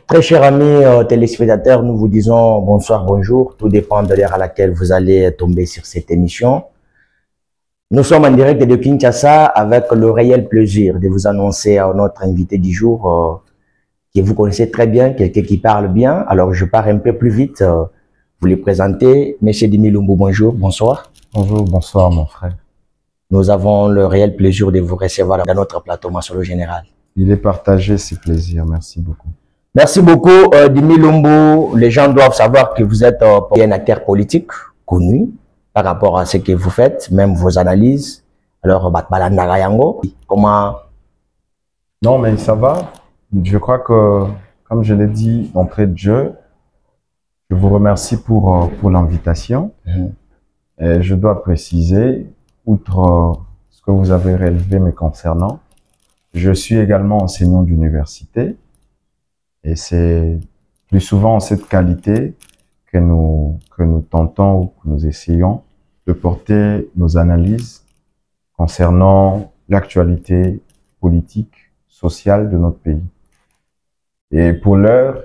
Très chers amis téléspectateurs, nous vous disons bonsoir, bonjour. Tout dépend de l'heure à laquelle vous allez tomber sur cette émission. Nous sommes en direct de Kinshasa avec le réel plaisir de vous annoncer à notre invité du jour que vous connaissez très bien, quelqu'un qui parle bien. Alors je pars un peu plus vite. Vous les présentez. Monsieur Dimi Lumbu, bonjour, bonsoir. Bonjour, bonsoir mon frère. Nous avons le réel plaisir de vous recevoir dans notre plateau Masolo Général. Il est partagé, ce plaisir. Merci beaucoup. Merci beaucoup, Dimi Lumbu. Les gens doivent savoir que vous êtes un acteur politique connu par rapport à ce que vous faites, même vos analyses. Alors, comment? Non, mais ça va. Je crois que, comme je l'ai dit d'entrée de jeu, je vous remercie pour l'invitation. Et je dois préciser, outre ce que vous avez relevé me concernant, je suis également enseignant d'université. Et c'est plus souvent en cette qualité que nous tentons ou que nous essayons de porter nos analyses concernant l'actualité politique, sociale de notre pays. Et pour l'heure,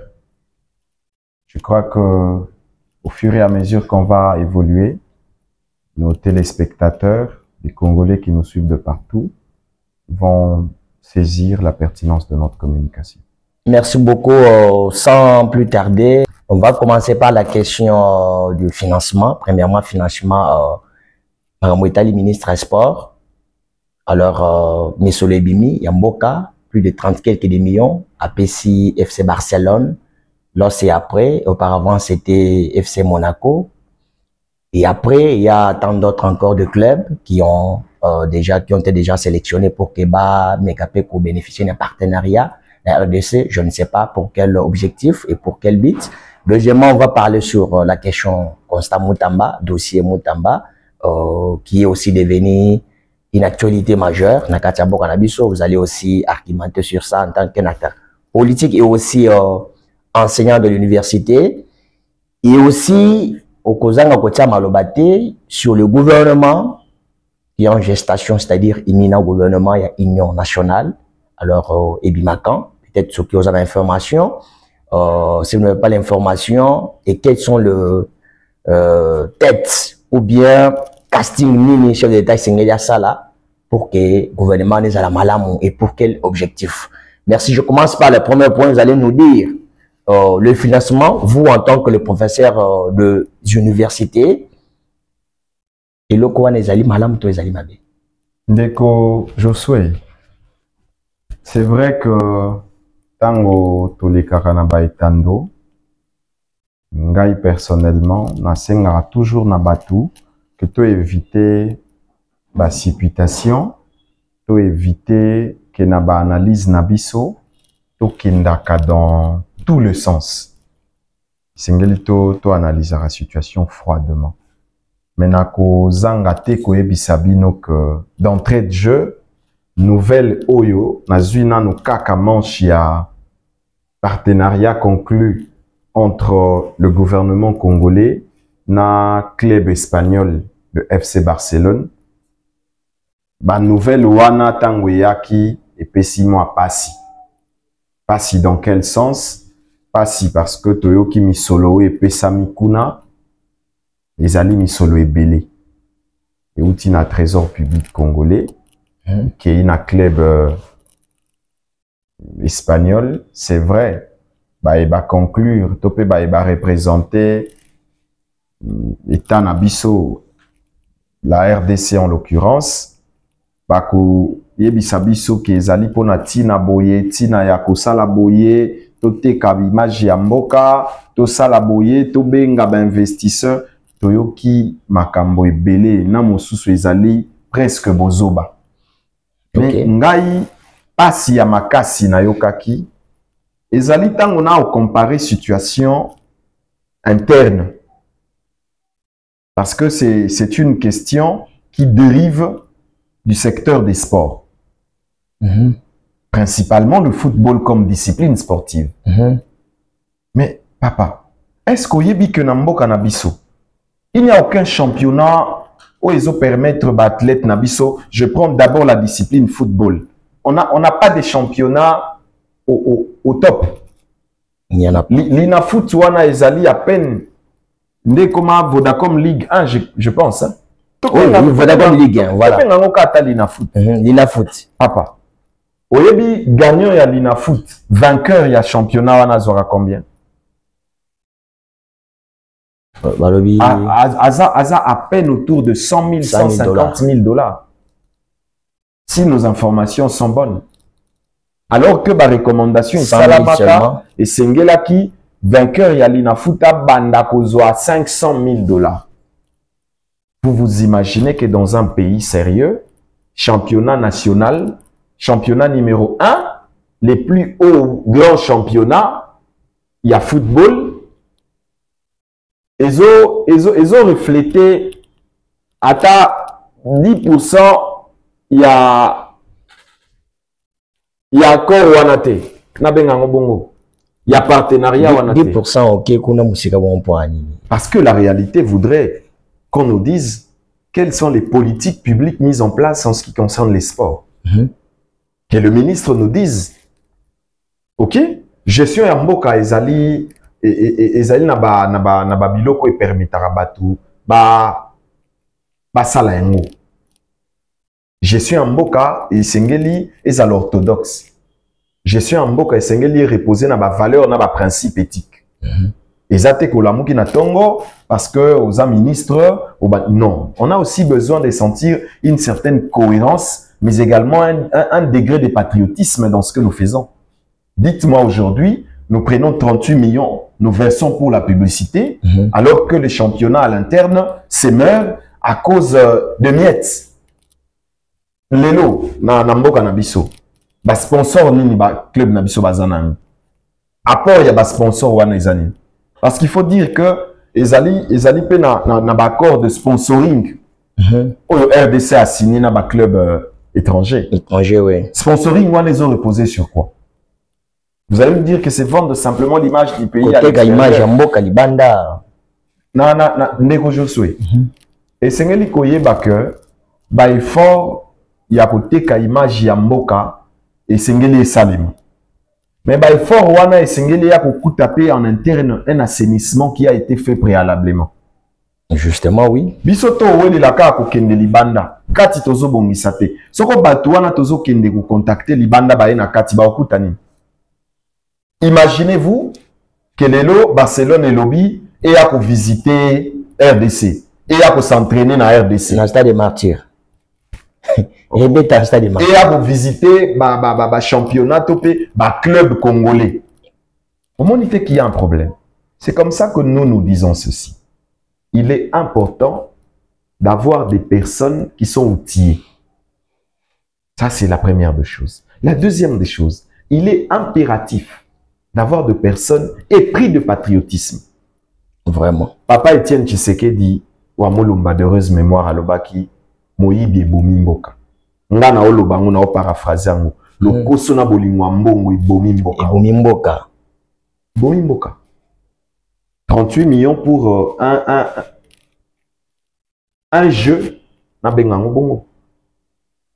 je crois que au fur et à mesure qu'on va évoluer, nos téléspectateurs, les Congolais qui nous suivent de partout, vont saisir la pertinence de notre communication. Merci beaucoup. Sans plus tarder, on va commencer par la question du financement. Premièrement, financement par le ministre des Sports. Alors, M. Lebimi, Yamboka, plus de 30 quelques millions, APC FC Barcelone. Là, c'est après. Auparavant, c'était FC Monaco. Et après, il y a tant d'autres encore de clubs qui ont été déjà sélectionnés pour Keba, Mekapeko bénéficier d'un partenariat. La RDC, je ne sais pas pour quel objectif et pour quel but. Deuxièmement, on va parler sur la question Constant Moutamba, dossier Moutamba, qui est aussi devenu une actualité majeure. Nakatiabo Kanabiso, vous allez aussi argumenter sur ça en tant qu'un acteur politique et aussi enseignant de l'université. Et aussi, au Kozanga Kotia Malobate, sur le gouvernement qui est en gestation, c'est-à-dire imminent gouvernement, il y a Union nationale. Alors, Ebimakan, peut-être ceux qui ont l'information, si vous n'avez pas l'information, et quels sont les têtes ou bien casting mini chef d'État Sengelia Sala pour que le gouvernement n'est à la malamou et pour quel objectif. Merci. Je commence par le premier point. Vous allez nous dire le financement, vous en tant que le professeur de l'université, et le quoi n'est ali malam to ezali mabe. Ndeko Josué. C'est vrai que tango tolekaka na baetando, ngai personnellement, nasengaka toujours na batu que to éviter ba supputation, to éviter que na ba analyse na biso, to kindaka dans tout le sens. Sengeli to analyser la situation froidement. Maintenant ko zanga te ko ebisabino que d'entrée de jeu, nouvelle Oyo, Nazuina no kaka manche ya partenariat conclu entre le gouvernement congolais na club espagnol de FC Barcelone. Ba nouvelle wana tango yaki et pessimo a passi. Passi dans quel sens? Passi parce que Toyoki misolo et pesami kuna, les ali misolo et belé. Et outi na trésor public congolais. Qui est un club espagnol, c'est vrai, bah, il va conclure, topé, bah, il va représenter l'État Nabiso, la RDC en l'occurrence, bah, il y a biso qui est allé pour na tina boye, tina yakosa la boye, tote kabimage yamboka, to sala boye, to benga ba investisseur, toyoki makambo ebele, na mosusu ezali presque bozoba. Mais ngai pasi ya makasi na yokaki ezali tango na o comparer situation interne parce que c'est une question qui dérive du secteur des sports. Principalement le football comme discipline sportive. Mais papa, est-ce qu'il y a que Namboka Nabiso? Il n'y a aucun championnat où ils ont permettre d'athlètes Nabiso. Je prends d'abord la discipline football. On n'a pas de championnat au top. Il n'y en a pas. L'Inafoot wana ezali à peine ndé comme Vodacom Ligue 1 je pense hein. Oui, Vodacom Ligue 1 voilà. L'Inafoot. Papa. Oyebi gagnant ya l'Inafoot, vainqueur ya championnat wana zora combien? Aza à peine autour de 100 000, 150 000 dollars. Si nos informations sont bonnes. Alors que ma recommandation est Salamaka et Sengelaki, vainqueur Yalina Futa Banda Kozwa 500 000 dollars. Vous vous imaginez que dans un pays sérieux, championnat national, championnat numéro 1, les plus hauts grands championnats, il y a football. Ils ont reflété à 10%, il y a encore Wanate. Il y a partenariat Wanate. 10% ok, kuna musika bon point. Parce que la réalité voudrait qu'on nous dise quelles sont les politiques publiques mises en place en ce qui concerne les sports. Que le ministre nous dise, ok, gestion ya mboka ezali ezali na ba biloko e permettra batu ba sala yango. Gestion ya mboka esengeli ezala orthodoxe. Gestion ya mboka esengeli reposer na ba valeur na ba principe éthique. Ezate ko lamuki na tongo parce que aux ministres non, on a aussi besoin de sentir une certaine cohérence mais également un degré de patriotisme dans ce que nous faisons. Dites-moi aujourd'hui, nous prenons 38 millions, nous versons pour la publicité, alors que les championnats à l'interne se meurent à cause de miettes. Lelo, na mboka na biso, ba sponsor nini ba club na biso bazana. Apport ya ba sponsor wana ezani. Parce qu'il faut dire que ezali pe na ba accord de sponsoring. Le RDC a signé na ba club étranger. Étranger, oui. Sponsoring wana ils ont reposé sur quoi? Vous allez me dire que c'est vendre simplement l'image du pays. L'image ya mboka libanda. Na ndeko Josué. Et sengeli koyeba que ba effort ya koteka image ya mboka et sengeli esalema. Mais ba effort wana et sengeli ya kokuta pe en interne un assainissement qui a été fait préalablement. Justement, oui. Bisoto weli la ka kokende libanda. Kati tozo bongisa te. Soko batu wana tozo kende ko contacter libanda ba na kati ba okuta nini. Imaginez-vous que Lelo, Barcelone et Lobby et à visiter RDC et à s'entraîner dans RDC. Dans le stade des martyrs. Et à visiter le championnat topé, le club congolais. Au moment qu'il y a un problème. C'est comme ça que nous disons ceci. Il est important d'avoir des personnes qui sont outillées. Ça, c'est la première des choses. La deuxième des choses, il est impératif d'avoir de personnes épris de patriotisme. Vraiment. Papa Étienne Tshisekedi, Wamolumba d'heureuse mémoire à l'Obaki, Moïbi et Bomimboka. Ngana Oloba, on a paraphrasé en mot. Le Kosona Bolingwa Mbongo et Bomimboka. Bomimboka. Bomimboka. 38 millions pour un jeu.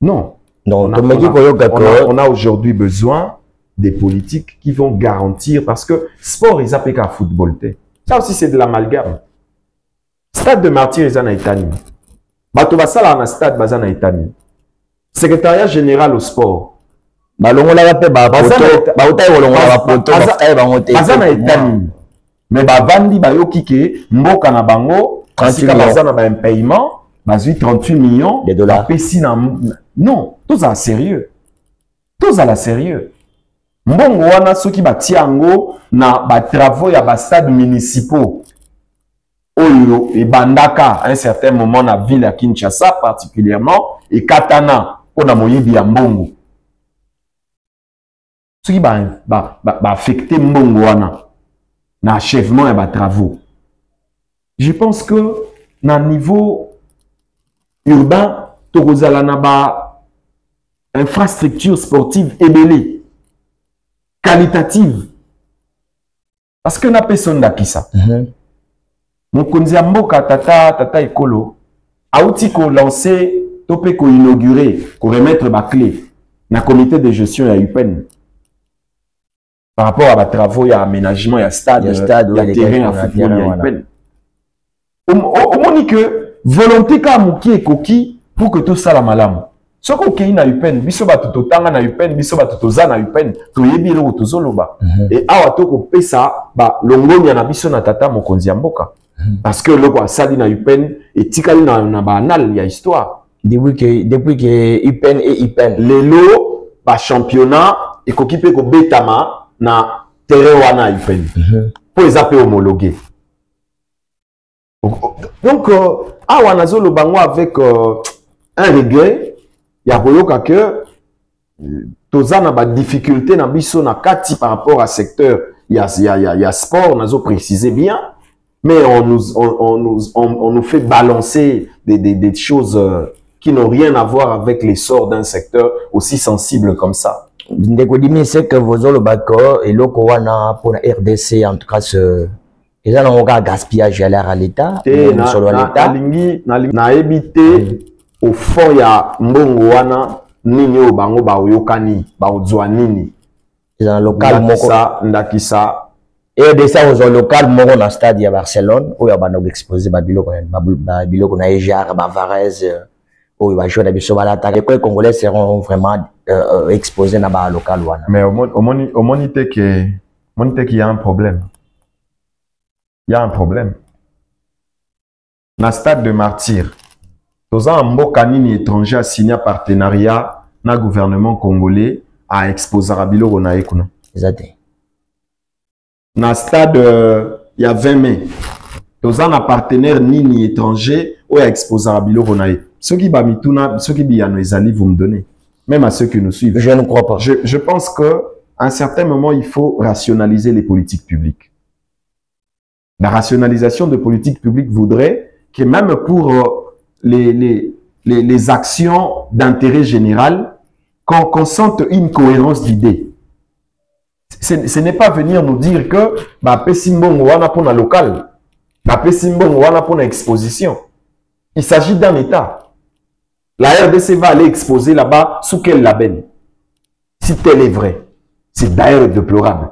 Non. Non, on a aujourd'hui besoin des politiques qui vont garantir, parce que sport, ils appellent qu'à football. Ça aussi, c'est de l'amalgame. Stade de martyrs, ils en ont été. Batobasala en stade, ils en ont été. Secrétariat général au sport. Mais bavandi bayoki ke mboka na bango 38 millions de dollars. Non, tous à sérieux. Tous à la sérieux. Mbongo wana soki batiango na ba travaux ya ba stades municipaux. Oyo et Bandaka à un certain moment na ville à Kinshasa particulièrement et Katana on a moyibi ya mbongo. Soki ba affecté mbongo wana na achèvement ya ba travaux. Je pense que na niveau urbain tokozala na ba infrastructure sportive ébélée. Qualitative. Parce que na personne d'Akisa. Mokonzi ya mboka tata ekolo auti ko lancer topé ko inaugurer ko remettre ba clé na comité de gestion ya UPEN. par rapport à travaux, il y a aménagement, il y a stade, il y a terrain, il y a football, il y a peine. Au moins que volonté ka muki et koki pour que tout ça la malam. Ce qu'on a na upen, biso ba tout tanga na upen, biso ba tout za na upen, to yebi lo to zoloba. Et awa to ko pesa ba longonya na biso na tata mokonzi mboka. Parce que le quoi sali na upen et tikali na banal ya histoire. Depuis que upen et upen. Lelo ba championnat et koki pe ko betama na terrain wana upen. Pour les appeler homologués. Donc awa na zolo bango avec un regret. Il y a que tozana ba difficulté na biso na kati par rapport à secteur. Il y a sport, on a précisé bien, mais on nous fait balancer des choses qui n'ont rien à voir avec l'essor d'un secteur aussi sensible comme ça. Ndeko c'est que vos olobako et loko wana pour la RDC en tout cas ce ils ont un gaspillage à l'air à l'État. Na évité au fond il y a mbongo wana nini o bango ba oyokani ba ozwa nini dans local moko ndakisa et de ça aux local moko na stade à Barcelone où il y a bando exposé ba biloko na Ejar ba Varese où il va jouer na biso balata les Congolais seront vraiment exposés na ba local wana mais au monité qu'il y a un problème. Il y a un problème. Na stade de Martyr tous un mboka nini étranger a signé un partenariat na gouvernement congolais à exposer à biloko na ekuna. Exact. Na stade il y a 20 mai. Tous un partenaire nini étranger ou à exposer à biloko na e. Ceux qui ba mituna, ceux qui biano ezali vous me donnez. Même à ceux qui nous suivent. Je ne crois pas. Je pense que à un certain moment il faut rationaliser les politiques publiques. La rationalisation de politiques publiques voudrait que même pour les actions d'intérêt général, qu'on sente une cohérence d'idées. Ce n'est pas venir nous dire que bah Pesimbongo wana pour la local, bah Pesimbongo wana pour l'exposition. Il s'agit d'un État. La RDC va aller exposer là-bas sous quel label? Si tel est vrai, c'est d'ailleurs déplorable.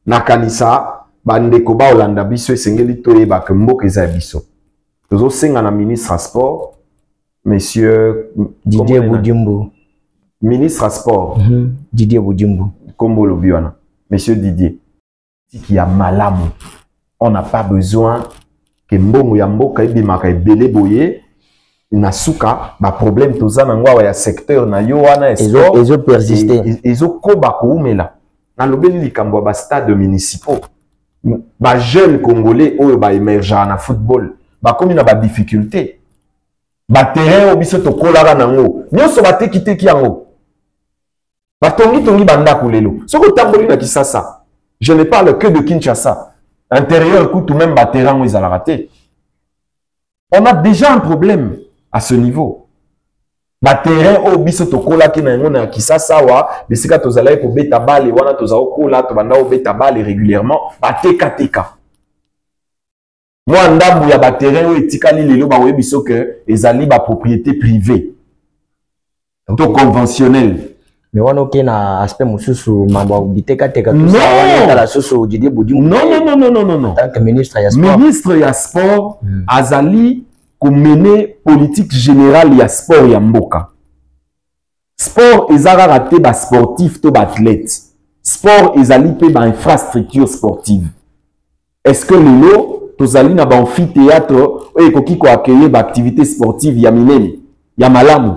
Nakanisa, bandeko ba Olanda biso esengeli toyeba ke mboka eza biso. Tozo senga na ministre à sport, monsieur Didier Boudimbo. Ministre à sport. Didier Boudimbo. Kombo Lobiwana. Monsieur Didier. Qui a malamu. On n'a pas besoin que mbongo ya mboka ibimaka ebele boye. Nasuka, ba problème toza na ngwa ya secteur na yo wana sport. Ils ont persisté. Ils ont koba koumela. Na lobeli likambo ba stade municipaux. Ba jeunes congolais oyo ba émerger na football. Ba komi na ba difficulté. Ba terrain obiso to kolara nango. Nyoso ba teki yango. Ba tongi banda kulelo. Soko tamboli na Kisasa. Je ne parle que de Kinshasa. Intérieur écoute même ba terrain où ils allaient rater. On a déjà un problème à ce niveau. Ba terrain obiso to kola ki na ngo na Kisasa wa bisika to zala ko beta balle wana to za kola to banda o beta balle régulièrement ba teka. Moi, ndambu ya ba terrain etikali lelo ba webiso que ezali ba propriété privée. To conventionnel. Mais on a un aspect mususu mambo biteka teka tout ça la soso Didier Boudimbo. Non. En tant que ministre ya sport. Ministre ya sport azali ko mener politique générale ya sport ya mboka. Sport ezara raté ba sportif to ba athlète. Sport ezali pe ba infrastructure sportive. Est-ce que lelo tozali na ba amphithéâtre et koki ko accueillir ba activité sportive ya minene ya malamu?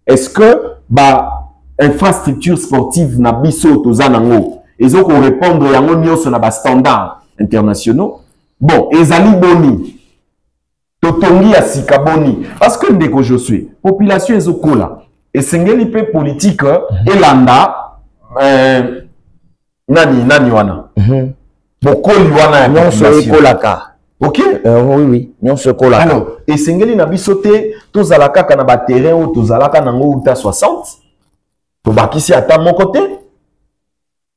Est-ce que ba infrastructure sportive na biso tozana ngo ezo ko répondre yango nyonso na ba standards internationaux? Bon, ezali boni totongi ya sika boni parce que ndeko Josué population ezo kola esengeli pe politique elanda nani wana bokoli wana nyonso ekolaka. OK? Oui, nyonso kolaka. Alors, esengeli na biso te tozala kaka na ba terrain ou tozalaka nango uta 60 tobakisi ata moko te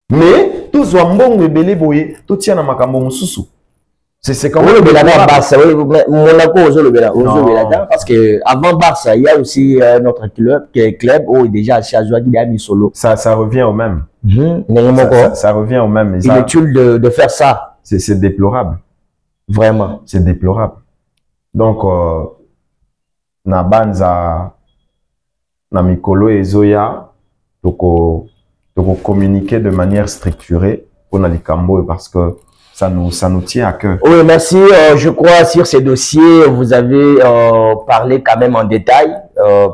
mais tozwa mbongo ebele boye totia na makambo mosusu. C'est comme le Barça, oui, Monaco, parce que avant Barça, il y a aussi notre club qui est club où déjà Chazouak il a mis solo. Ça revient au même. Ça revient au même. Inutile de faire ça. C'est déplorable. Vraiment. C'est déplorable. Donc, na banza, na mikolo et Zoya, toko communiquer de manière structurée pour na likambo parce que ça nous tient à cœur. Oui, merci. Je crois sur ces dossiers, vous avez parlé quand même en détail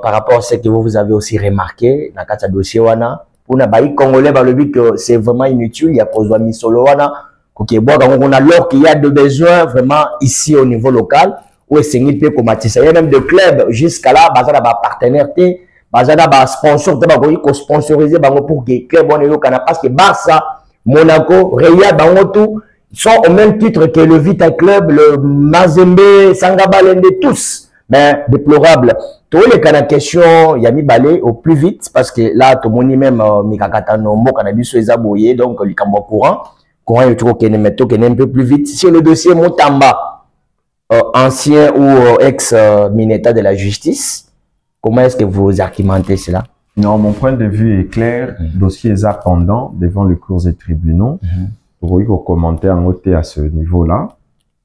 par rapport à ce que vous avez aussi remarqué dans ce dossier wana. Pour na baï congolais, le but que c'est vraiment inutile. Il y a besoin de solo wana. On a alors qu'il y a de besoins vraiment ici au niveau local où c'est une peu comme il y a même des clubs jusqu'à là, basé dans partenaire, basé dans sponsor, pour sponsoriser pour que club on est parce que Barça, Monaco, Real, tout sont au même titre que le Vita Club, le Mazembe, Sangabalende, tous, mais déplorables. Tous les cas de question, il y a mis balai au plus vite parce que là, tout le monde même Mikakatano, Mokanabiso et Zaboye, donc le Cambo courant est trop un peu plus vite. Sur le dossier Motamba, ancien ou ex-ministre de la Justice, comment est-ce que vous argumentez cela? Non, mon point de vue est clair. Le dossier est pendant devant les cours et tribunaux. Pour commenter en côté à ce niveau-là,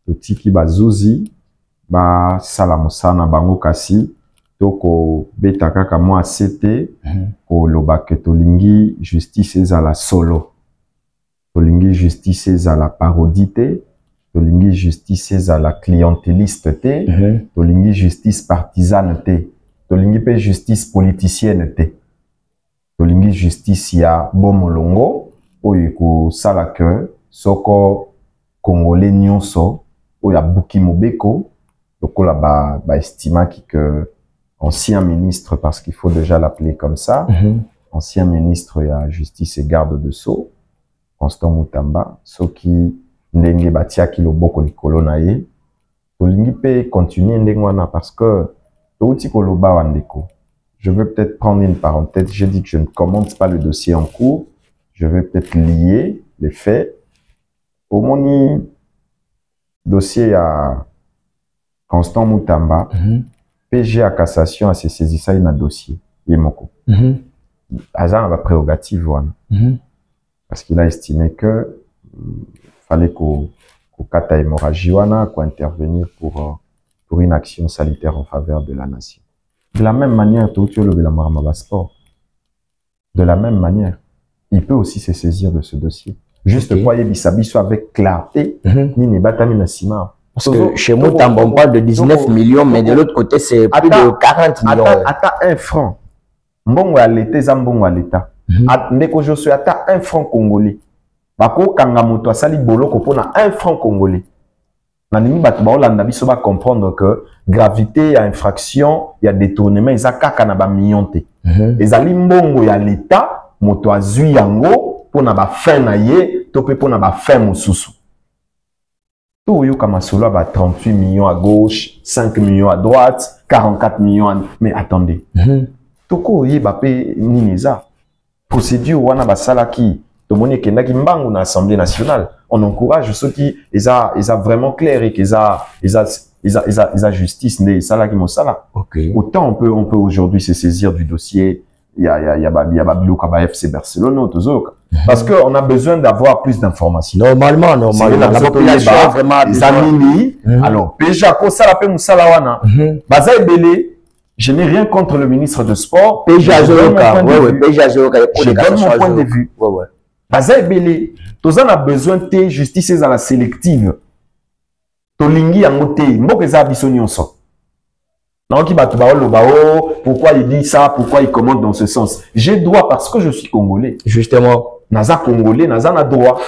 le tiki bazouzi, ba salamosana bango kasi, toko betaka kamo acete, ko loba ke tolingi justice ezala solo, tolingi justice ezala parodite, tolingi justice ezala clientéliste te, tolingi justice partisane te, tolingi pe justice politicienne te, tolingi justice ya bomolongo. Oyo sala que soko congolais nyonso oya buki mobeko lokola ba estima que ancien ministre, parce qu'il faut déjà l'appeler comme ça, ancien ministre ya justice et garde de sceaux Constant Mutamba soki ndenge batiaki loboko likolo na ye tolingi pe continuer ndenge wana parce que touti koloba wandeko. Je veux peut-être prendre une parenthèse. J'ai dit que je ne commente pas le dossier en cours. Je vais peut-être lier les faits. Au moni dossier à Constant Mutamba, PG à cassation a saisi ça dans dossier. Yemoko. Azan a prérogative parce qu'il a estimé que fallait qu'au cas d'hémorragie qu'on intervenir pour une action sanitaire en faveur de la nation. De la même manière, de la même manière, il peut aussi se saisir de ce dossier. Juste pour Yebisabiso avec clarté, ni batami na sima. Parce que chez Mutamba, on parle de 19 millions, mais de l'autre côté, c'est plus de 40 millions. Attends, 1 franc. Mbongo à l'État, zambongo à l'État. Ndeko je suis attends 1 franc congolais. Bako kangamoto asali boloko pona 1 franc congolais. Nanimi batu ba Hollande biso ba comprendre que gravité ya infraction, ya détournement, ils a kaka na ba million te. Ezali mbongo ya l'État. Moto azui yango pona ba fin na ye to pe pona ba fin mosusu to yo kama solo ba 38 millions à gauche, 5 millions à droite, 44 millions mais attendez toko ye ba pe nineza procédure wana ba salaki to moni kendaki mbangu na Assemblée nationale. On encourage ceux qui ils a vraiment clair et qu'ils a justice ne salaki mo sala. Autant on peut aujourd'hui se saisir du dossier. Il y a Babilouka, FC Barcelone, parce qu'on a besoin d'avoir plus d'informations. Normalement, la population vraiment les amis. Alors, Pejako, Salapé Moussalawana, Bazaï Belé, je n'ai rien contre le ministre de Sport. Pejako, je donne mon point de vue. Bazaï Belé, tous on a besoin de justice à la sélective. Tolingi Angote, Mbokeza Bissonionso. Non, pourquoi il dit ça, pourquoi il commande dans ce sens. J'ai droit parce que je suis congolais. Justement. Naza congolais, naza na droit.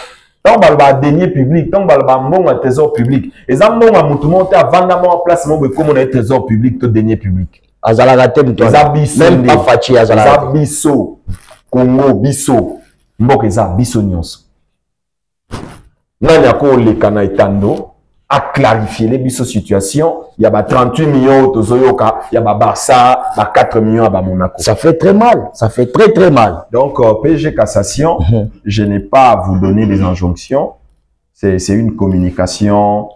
Tant balba denier public, tant balba mon trésor public. Et ça mon a monté à vendre en place mon comme on a trésor public, tout denier public. Azalagate même pas fachi azalagate. Biso, Congo, biso, mbokeza biso nyonso. Nanya ko le kana itando. À clarifier les biso situation, il y a 38 millions au Tozoyoka, il y a Barça, 4 millions à Monaco. Ça fait très mal, ça fait très mal. Donc, PSG Cassation, je n'ai pas à vous donner des injonctions. C'est une communication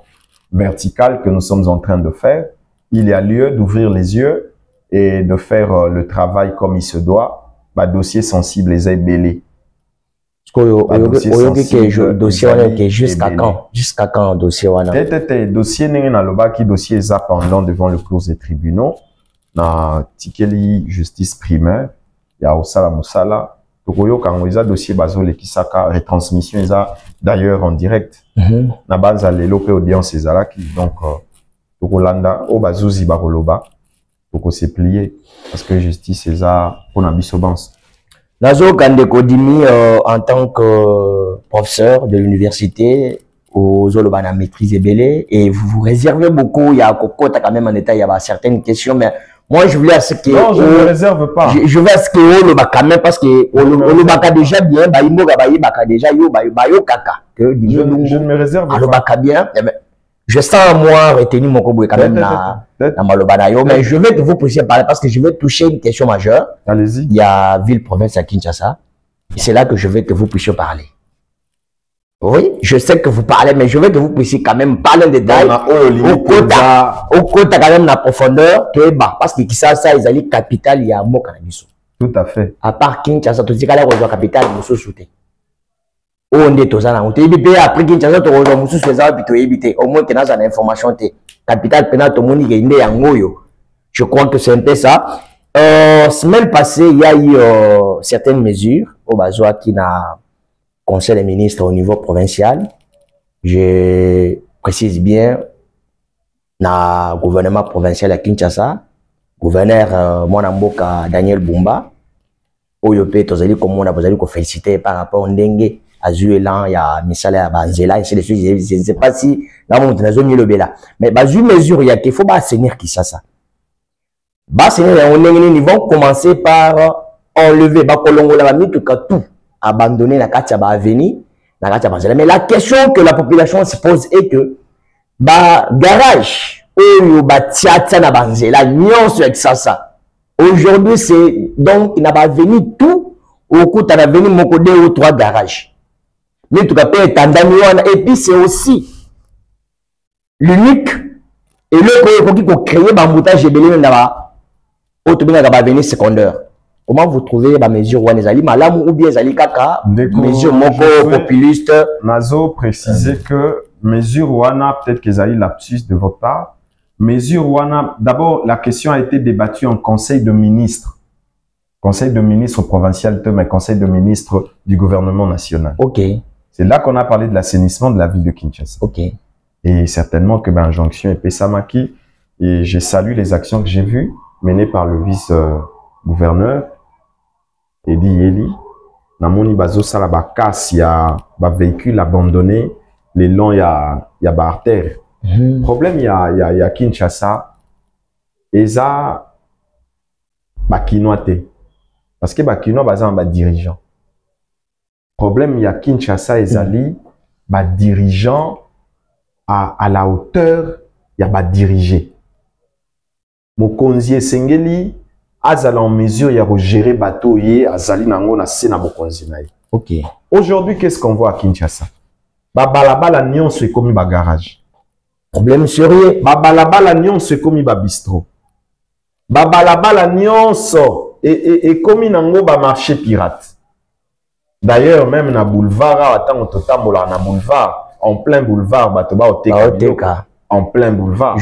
verticale que nous sommes en train de faire, il y a lieu d'ouvrir les yeux et de faire le travail comme il se doit. Bah, dossier sensible, les ébélés. Dossier jusqu'à quand? Jusqu'à quand dossier wana? Dossier n'est na loba qui dossier est pendant devant le cours des tribunaux na tikeli justice primaire ya osala musala tokoyo kangoza dossier bazole kisaka retransmission eza d'ailleurs en direct na base lelo pe audience ezalaki donc tokolanda o bazuzi bakoloba toko se plier parce que justice eza pour na biso bans. Nazo Kandeko Dimi, en tant que professeur de l'université, aux Zolobana maîtrise belé, et vous vous réservez beaucoup, il y a quand même en état, il y a certaines questions, mais moi je voulais à ce que... Non, je ne me réserve pas. Je veux à ce que le quand même, parce que le baka déjà bien, baka déjà yo kaka. Je ne me réserve pas. Le baka bien, je sens moi retenir mon koboué quand même dans Malobanayo, mais je vais vous poser parler parce que je vais toucher une question majeure. Allez-y. Il y a ville-province à Kinshasa. Et c'est là que je veux que vous puissiez parler. Oui, je sais que vous parlez, mais je veux que vous puissiez quand même parler en détail. Au côté quand même la profondeur, parce que Kinshasa, ils allaient capitale, il y a un mot cannabis. Tout à fait. À part Kinshasa, tout ce qu'il y a la capitale, nous sommes soutenus. On est tous en après Kinshasa, tu as musu sweza puis tu éviter au moins que dans une information te capital pénal tout le monde est né en ngoyo. Je crois que c'est un peu ça. Semaine passée, il y a eu certaines mesures au Bazoa qui n'a conseil des ministres au niveau provincial. Je précise bien na gouvernement provincial à Kinshasa, gouverneur Mwanamboka Daniel Bumba. Oyope tozali comme on a besoin de féliciter par rapport au Ndenge. Azuelan, il y a Misala, Banzela, et c'est des choses, je ne sais pas si, là, on est dans le là. Mais, une mesure, il y a qu'il faut pas assainir qui ça. Ils vont commencer par enlever, tout, abandonner la carte à venir, la carte à Banzela. Mais la question que la population se pose est que, garage, ou tiata na Banzela, nuance avec ça. Aujourd'hui, c'est, donc, il n'a pas venu tout, au coup, il a venu mon côté ou 3 garages. Mais tout cas, et puis c'est aussi l'unique et le qui pour créer un montage de secondaire. Comment vous trouvez la mesure ou bien kaka mesure populiste? Nazo préciser que mesure wana peut-être qu'ils aient lapsus de votre part. Mesure wana, d'abord la question a été débattue en conseil de ministres. Conseil de ministres provincial, mais conseil de ministres du gouvernement national. Ok. C'est là qu'on a parlé de l'assainissement de la ville de Kinshasa. Ok. Et certainement que injonction et Pessamaki, et je salue les actions que j'ai vues menées par le vice-gouverneur Edi Yeli. Namoni bazo salaba casse, il y a véhicule abandonné, les longs il y a artère. Problème il y a Kinshasa, et ça bakinoate. Parce que bakino bazan ba dirigeant. Problème, il y a Kinshasa et Zali, dirigeant à la hauteur, il y a dirigé. Mokonzi Sengeli, Azala en mesure, il y a gérer bateau, Azali nango na sena Mokonzi naï. Ok. Aujourd'hui, qu'est-ce qu'on voit à Kinshasa? Balabala nion se commis garage. Problème sérieux. Balabala nion se commis bistrot. Balabala nion so et commis nango marché pirate. D'ailleurs, même na boulevard, na boulevard, en plein boulevard, en plein boulevard.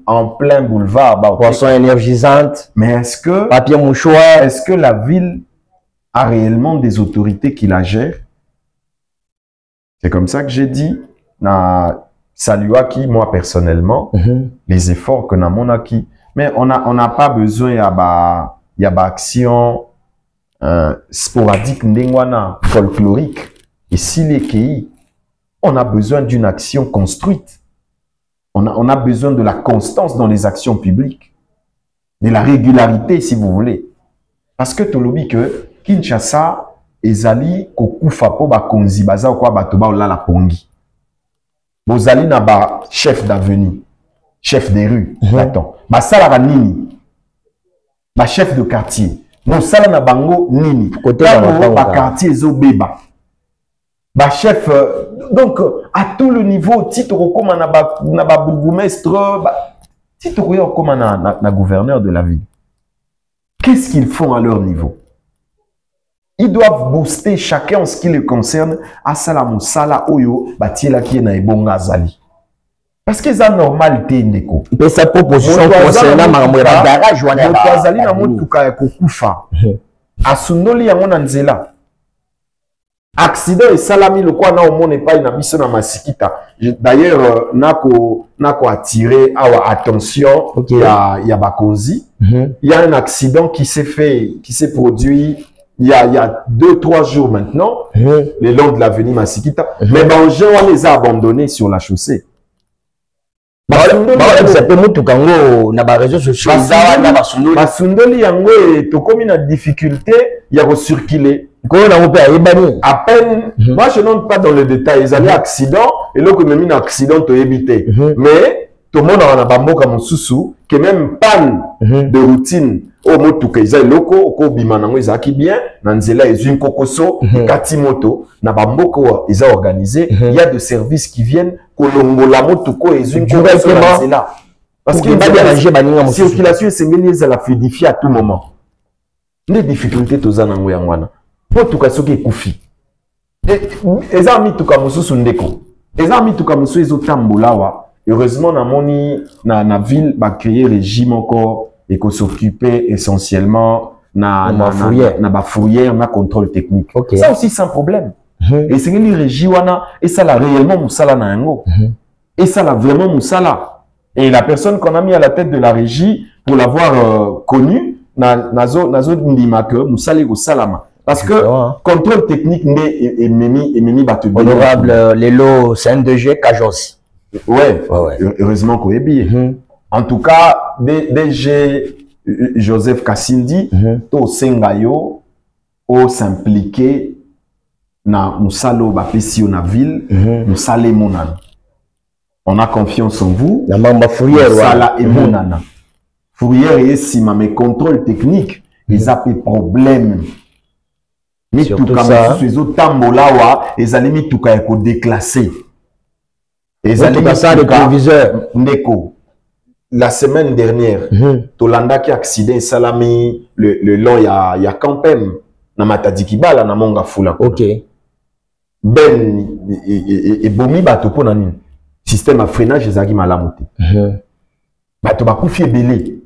En plein boulevard, boisson énergisante. Mais est-ce que papier mouchoir, est-ce que la ville a réellement des autorités qui la gèrent? C'est comme ça que j'ai dit na saluaki moi personnellement les efforts que na monaki. Mais on n'a pas besoin y a action sporadique, folklorique. Et si les pays, on a besoin d'une action construite. On a besoin de la constance dans les actions publiques. De la régularité, si vous voulez. Parce que tu l'oublies que Kinshasa, ezali kokufa po bakonzi baza kwa bato ba la pongi. Bozali na ba chef d'avenue, chef des rues, attends. Ba sala nini? Ba chef de quartier. Non, ça na bango nini. Côté ba quartier zo beba. Bah chef, donc à tout le niveau, titre comme na bourgmestre, titre comme na gouverneur de la ville. Qu'est-ce qu'ils font à leur niveau? Ils doivent booster chacun en ce qui les concerne à Salamou Sala Oyo, Batiela qui est na ebonga zali. Parce que c'est normalité ndeko. Et sa proposition concernant ma garage ou na azali na motuka ya kokufa. Asundoli yango na nzela. Accident et salami le quoi na omone pas na biso na masikita. D'ailleurs nako attiré attention il y a Bakonzi. Il y a un accident qui s'est produit il y a 2-3 jours maintenant le long de l'avenue Masikita. Mais ben gens on les a abandonnés sur la chaussée. Basundoli yango tokomi na difficulté il y a recirculer. À peine, moi je n'entre pas dans le détail, ils avaient accident, et là que même un accident to évité. Mais tout le monde a un bambo comme sous que même panne de routine au motu que ils loko au bimanango ils acquis bien, nanzela ils une kokoso, katimoto, na bambo ko ils ont organisé, il y a de services qui viennent kolongo la motu ko ils une kokoso nanzela. Parce qu'il va déranger baninga circulation c'est ngeni za la fluidifier à tout moment. Les difficultés toza nango yangwana. Pour tout cas ce qui est koufi. Les amis tout cas musu sundeko. Les amis tout cas musu ezo tambolawa. Heureusement na moni na ville ba créer régime encore et qu'on s'occuper essentiellement na fourrière na contrôle technique. Okay. Ça aussi sans problème. Et c'est que régie wana et ça la réellement musala na yango. Et ça la vraiment musala. Et la personne qu'on a mis à la tête de la régie pour l'avoir connue nazo ndima que musala go salama. Parce que contrôle technique n'est memi battu. Honorable Lelo CN2G Kajos. Ouais. Heureusement qu'on est bien. En tout cas, DG Joseph Kassindi, to sengayo, o s'impliquer na musalo bapesio na ville, musale monana. On a confiance en vous. La mamba fourrière. Musala et monana. Fourrière et sima, mais contrôle technique, ils ont des problèmes. Surtout ça, les autres tambolawa, ils allaient mis tout cas déclassé. Ils allaient mis ça le téléviseur. Neko. La semaine dernière, Tolanda qui accident salami le long il y a campem na matadiki bala na monga fula. OK. Ben et bomi bato po nani. Système à freinage ezaki malamuti. Bato bakufi belé.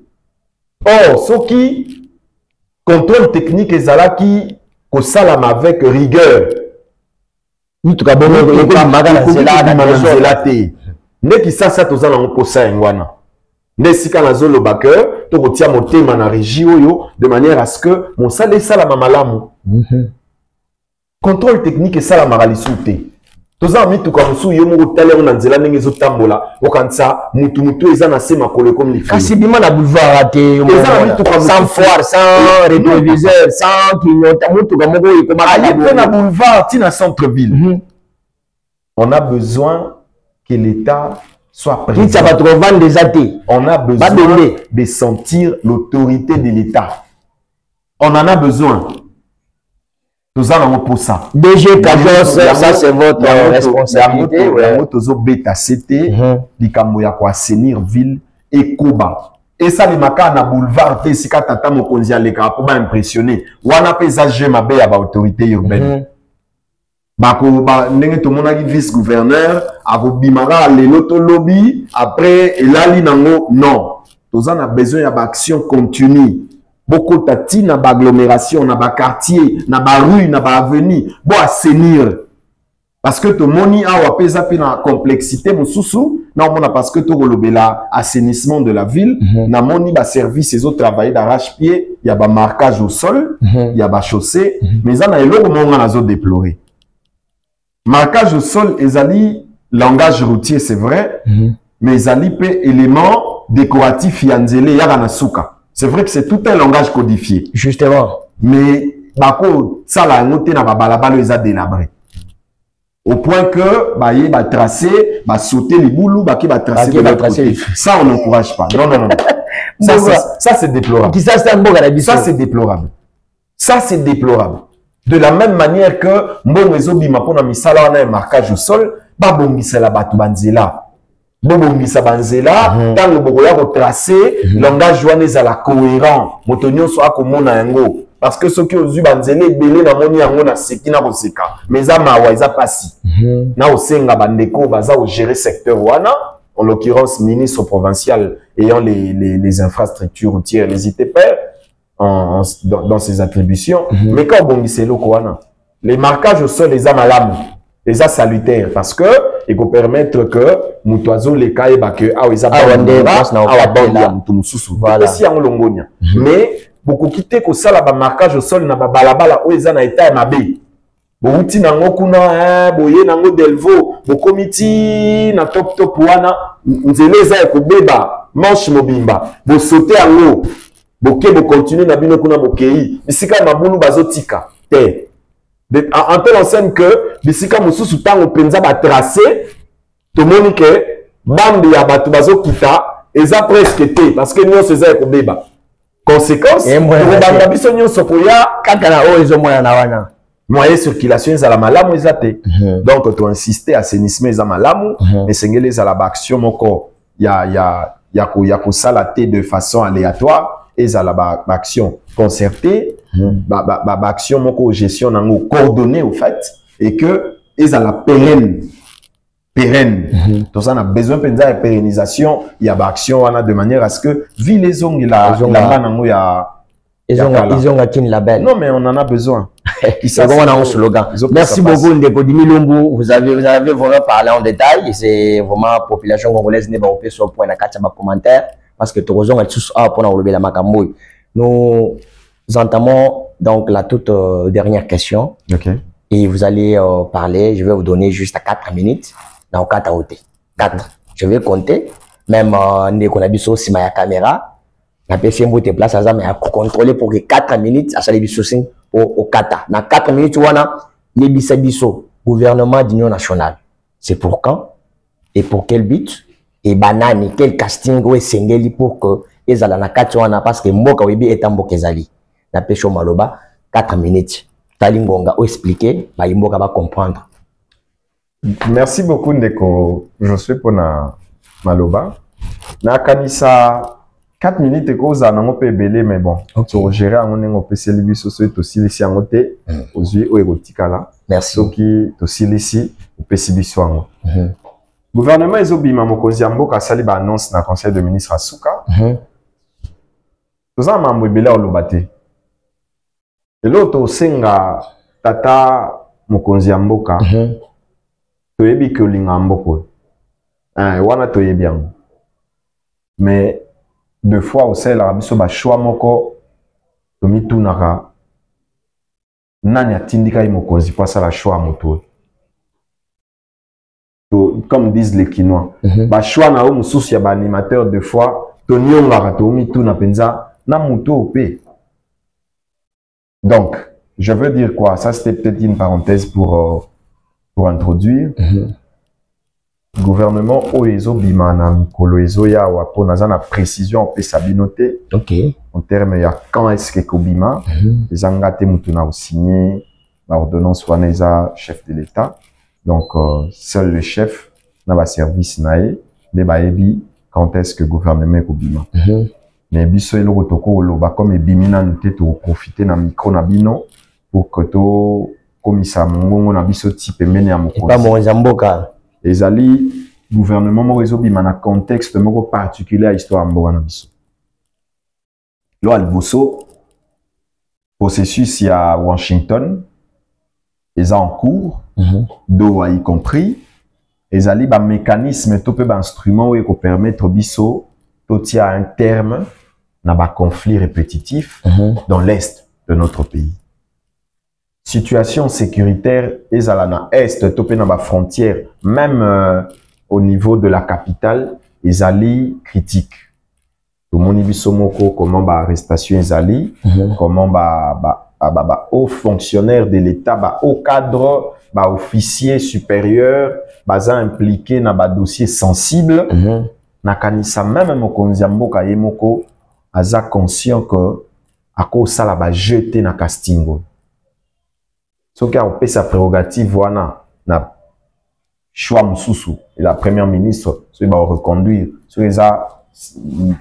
Or, ce qui contrôle technique ezalaki ko salama avec rigueur. Ni tout cas bon ndeki sasa tozana ngoposa ngwana. Nesika na zolo backer to kotia motema na régie oyo de manière à ce que mon salé salama malamu. Contrôle technique et salama ralisute. Toza mi tout comme sou yomo tele on nzela ndenge zo tambola okansa mutu eza na sema kole comme les kasi bima na boulevard raté sans foire sans rétroviseur sans clignotant mutu comme moko ko ma na boulevard tina centre ville. On a besoin que l'État soit présent. On a besoin de sentir l'autorité de l'État. On en a besoin. Nous allons pour ça. DG Kajos, ça c'est votre responsabilité. Nous bêta CT, likambo ya ko assainir ville et Koba. Et ça les maka na boulevard te sika tata mokonzi aleka pour impressionner. Wana paysage mabe ya ba autorité urbaine. Bako ba ndenge to monaki vice gouverneur akobimara lelo to lobby après elali nango non. Toza na besoin ya ba action continue. Beaucoup tati na ba agglomération na ba quartier na ba rue na ba avenue bo assainir. Parce que to moni awa pesa pe na complexité mususu na mona parce que to kolobela assainissement de la ville na moni ba service les autres travailler d'arrache-pied, il y a ba marquage au sol, il y a ba chaussée, mais ça na eloko monga na zo déplorer. Marquage au sol, ezali langage routier, c'est vrai, mais ezali pe élément décoratif yanzele yara suka. C'est vrai que c'est tout un langage codifié. Justement. Mais bako sala ngote na babalabalo eza délabré. Au point que ba tracer, ba sauter les boulous, ba tracer de l'autre côté. Ça on n'encourage pas. Non non non. Ça c'est déplorable. Ça c'est déplorable. Ça c'est déplorable. De la même manière que mbongo ezobima pona misala wana marquage au sol, ba bongisela batu banzela. Bobongisa banzela, tango bokoya ko tracer, langage wana ezala cohérent, moto nyonso akomona yango. Parce que ceux qui ont eu banzela ebele na moni yango na seki na koseka. Mais eza mawa eza pasi. Na osenga bandeko baza au gérer secteur wana, en l'occurrence ministre provincial ayant les infrastructures routières, n'hésitez pas dans ses attributions. Mais quand bongiselo wana, les marquages au sol eza malamu, eza salutaire parce que il peut permettre que mutoazo les cas et que ah eza voilà. Si on longonia. Mais beaucoup quitter que ça la marquage au sol na balabala o eza na état mabe. Bouti nango kuna boye nango delvo bokomiti na top wana nzeleza ko beba manche mobimba bo sauter ango boke bo continuer na bino kuna bokei bisika mabulu bazotika te. En telle enseigne que bisika mususu tango penza ba tracé to monique bande ya batu bazo kita eza presque te parce que nous c'est ko beba conséquence banda biso nyonso ko ya kaka na o ezo mona na wana moyen circulation ezala malamu ezate donc tu insister assainissement ezala malamu mais sengele ezala ba action moko ya ko sala te de façon aléatoire ezala ba action concertée ba action moko gestion nango coordonnée au fait et que ezala pérenne tout ça on a besoin de pérennisation il y a ba action wana de manière à ce que vu les ongles la nango ya ils ont un label. Non mais on en a besoin. C'est vraiment un slogan. Merci beaucoup Ndeko Dimi Lumbu. Vous avez vraiment parlé en détail. C'est vraiment la population congolaise n'est pas au sur point dans commentaire parce que tout est tous pour nous la makamboui. Nous entamons donc la toute dernière question. Okay. Et vous allez parler. Je vais vous donner juste à 4 minutes dans 4 à 4. Je vais compter. Même Ndeko Nabiso si ma caméra. La personne qui place à mais à contrôler pour que 4 minutes à salir biso au kata. Dans 4 minutes wana yebisa biso gouvernement d'union nationale. C'est pour quand et pour quel but et banani quel casting ou sengeli pour que ezala na kati wana parce que mboka webi etamboka ezali. Na pesho maloba 4 minutes. Talingonga ou expliquer ba mboka ba comprendre. Merci beaucoup Ndeko Josué pour na maloba. Na kanisa 4 minutes et cause à n'en peut belé mais bon pour gérer on peut se lever sur ce aussi les siangoté aux yeux au érotique là merci ceux qui aussi ici au PCB soin gouvernement ezobima mokonzi mboka sali ba annonce na conseil de ministre Asuka tous en membre belé au lobate et l'autre senga tata mokonzi mboka to yebi que linga mboko wana to yebi mais deux fois au sein la biso ba choix moko to mitunaka nani atindika mokonzi pour ça la choix moto to comme disent les Kinois ba choix na o mususu ya ba animateur deux fois to nyonga to mituna penza na moto pe. Donc je veux dire quoi, ça c'était peut-être une parenthèse pour introduire. Gouvernement oezo bimana mikolo ezo ya wapo nazana précision pe sabinoté. OK. En termes ya quand est-ce que kobima les angate mutuna au signé l'ordonnance waneza chef de l'état. Donc seul le chef na ba service nae de ba ebi quand est-ce que gouvernement kobima. Mais biso eloko toko loba comme ebimina nute to profiter na micro na bino pour que to komisa mongongo na biso type mene ya mokonzi. Pas mon mboka. Ezali gouvernement mo ezobima na contexte moko particulier à histoire mboka na biso. Lo alboso processus à Washington est en cours, Doha y compris. Ezali ba mécanisme to pe ba instrument où permettre biso to tia un terme na ba conflit répétitif dans l'est de notre pays. Situation sécuritaire ezala na est topé na ba frontière même au niveau de la capitale ezali critique. Tout moni biso moko comment ba arrestation ezali comment ba haut fonctionnaire de l'état ba haut cadre ba officier supérieur baza impliqué na ba dossier sensible na kanisa même mokonzi mboka ye moko aza conscient que ako sala ba jeter na castingo. Ce qui a opé sa prérogative, voilà, na choix Moussoussou, et la première ministre, ce qui va reconduire, ce qui a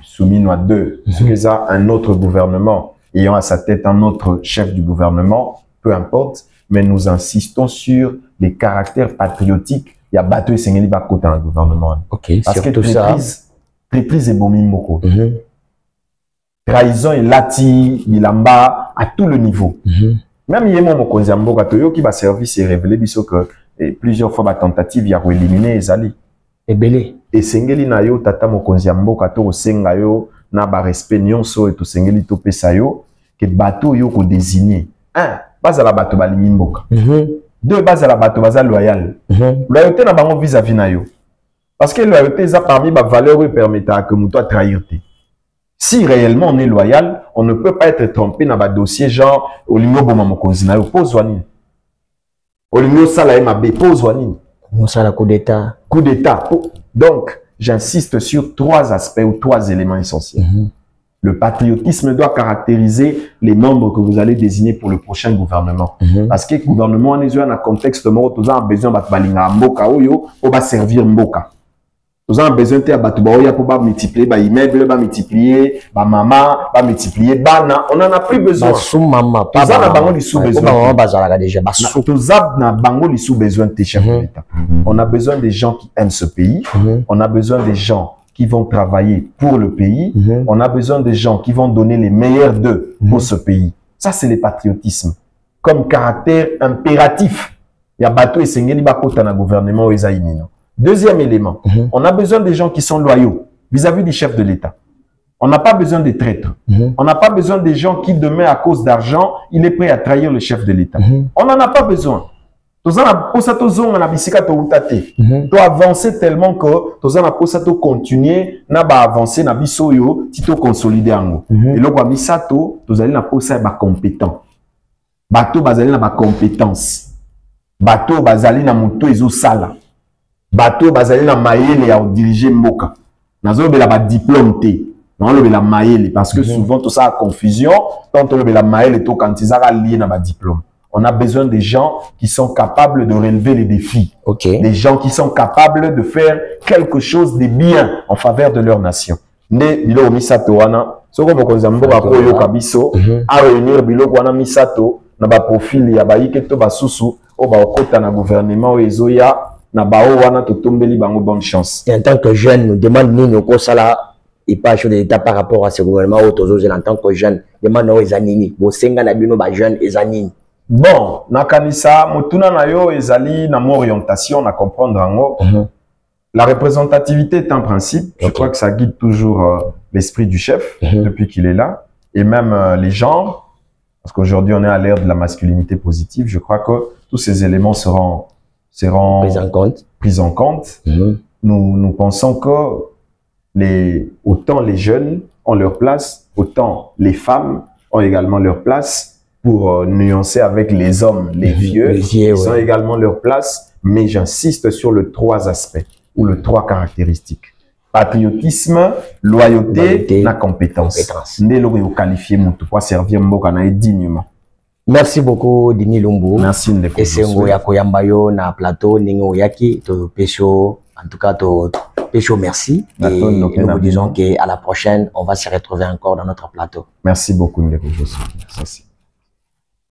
soumis à deux, ce qui a un autre gouvernement, ayant à sa tête un autre chef du gouvernement, peu importe, mais nous insistons sur les caractères patriotiques. Il y a battu et Sengeli Bako dans le gouvernement. Ok, parce que ça. Préprise et Bomimoko. Trahison et Lati, Bilamba, à tout le niveau. Même Yémo Mokonziambo, Katoyo, qui va servir, s'est révélé, que plusieurs fois, la tentative, il y a éliminé les alliés. Et belé. Et Sengeli Nayo, Tata Mokonziambo, Kato, Sengayo, na ba respect, nyonso, et tout Sengeli Tope Sayo, que bateau yo ko désigné. Un, base à la bateau balimimboka. Deux, base à la bateau base loyal. Loyauté n'a pas vis-à-vis nayo. Parce que loyauté, ça parmi les valeurs qui permettent à que nous toi trahir. Si réellement on est loyal, on ne peut pas être trompé dans un dossier genre Olingo Bomamokozina, pose Wanine. Olingo Sala MAB, pose Wanine. Moussala coup d'État. Coup d'État. Donc, j'insiste sur trois aspects ou trois éléments essentiels. Le patriotisme doit caractériser les membres que vous allez désigner pour le prochain gouvernement. Parce que le gouvernement, on est dans un contexte où on a besoin de Mboka, on va servir Mboka. Nous avons besoin de multiplier les immeubles, multiplier les mamans, multiplier les bana. On n'en a plus besoin. Nous avons besoin de chefs de l'État. On a besoin des gens qui aiment ce pays. On a besoin des gens qui vont travailler pour le pays. On a besoin des gens qui vont donner les meilleurs d'eux pour ce pays. Ça, c'est le patriotisme. Comme caractère impératif. Il y a bateau et Sengeli Bakota dans le gouvernement ou Ezaïmino. Deuxième élément, on a besoin des gens qui sont loyaux vis-à-vis du chef de l'État. On n'a pas besoin des traîtres. On n'a pas besoin des gens qui, demain, à cause d'argent, il est prêt à trahir le chef de l'État. On n'en a pas besoin. Tu dois avancer tellement que tu dois continuer à avancer, à consolider. Et là, tu dois compétent. Bateau bazali na ba compétence. Bateau bazali na moto ezo sala. Bateau bazali na mayele ya diriger mboka. Nazo be la ba diplôme té. Non le be la mayele parce que souvent tout ça a confusion. Tant on be la mayele to quand ils a lié na ba diplôme. On a besoin des gens qui sont capables de relever les défis. Des gens qui sont capables de faire quelque chose de bien en faveur de leur nation. Ne bilo misato wana. Soko mokonza mboka ko yo kabiso a réunir bilo wana misato na ba profil ya ba yiketo basusu o ba okota na gouvernement o ezoya na ba o wana to tombeli bango bonne chance. Et en tant que jeune, nous demandons nous ko sala et pas de l'État par rapport à ce gouvernement ou tozo en tant que jeune, demandons aux anini, bo senga na bino ba jeune ezanini. Bon, nakanisa motuna na yo ezali na mon orientation na comprendre ngo. La représentativité est un principe, je crois que ça guide toujours l'esprit du chef depuis qu'il est là et même les genres. Parce qu'aujourd'hui, on est à l'ère de la masculinité positive. Je crois que tous ces éléments seront pris en compte. Nous pensons que autant les jeunes ont leur place, autant les femmes ont également leur place pour nuancer avec les hommes, les vieux. Ils ont également leur place. Mais j'insiste sur les trois aspects ou les trois caractéristiques. Patriotisme, loyauté, la compétence. Servir dignement. Merci beaucoup, Dini Lumbu. Merci, Ndeko. Et c'est un na plateau, Ningo Yaki, to Pécho, en tout cas, to Pécho, merci. Et nous vous disons qu'à la prochaine, on va se retrouver encore dans notre plateau. Merci beaucoup, Ndeko. Merci.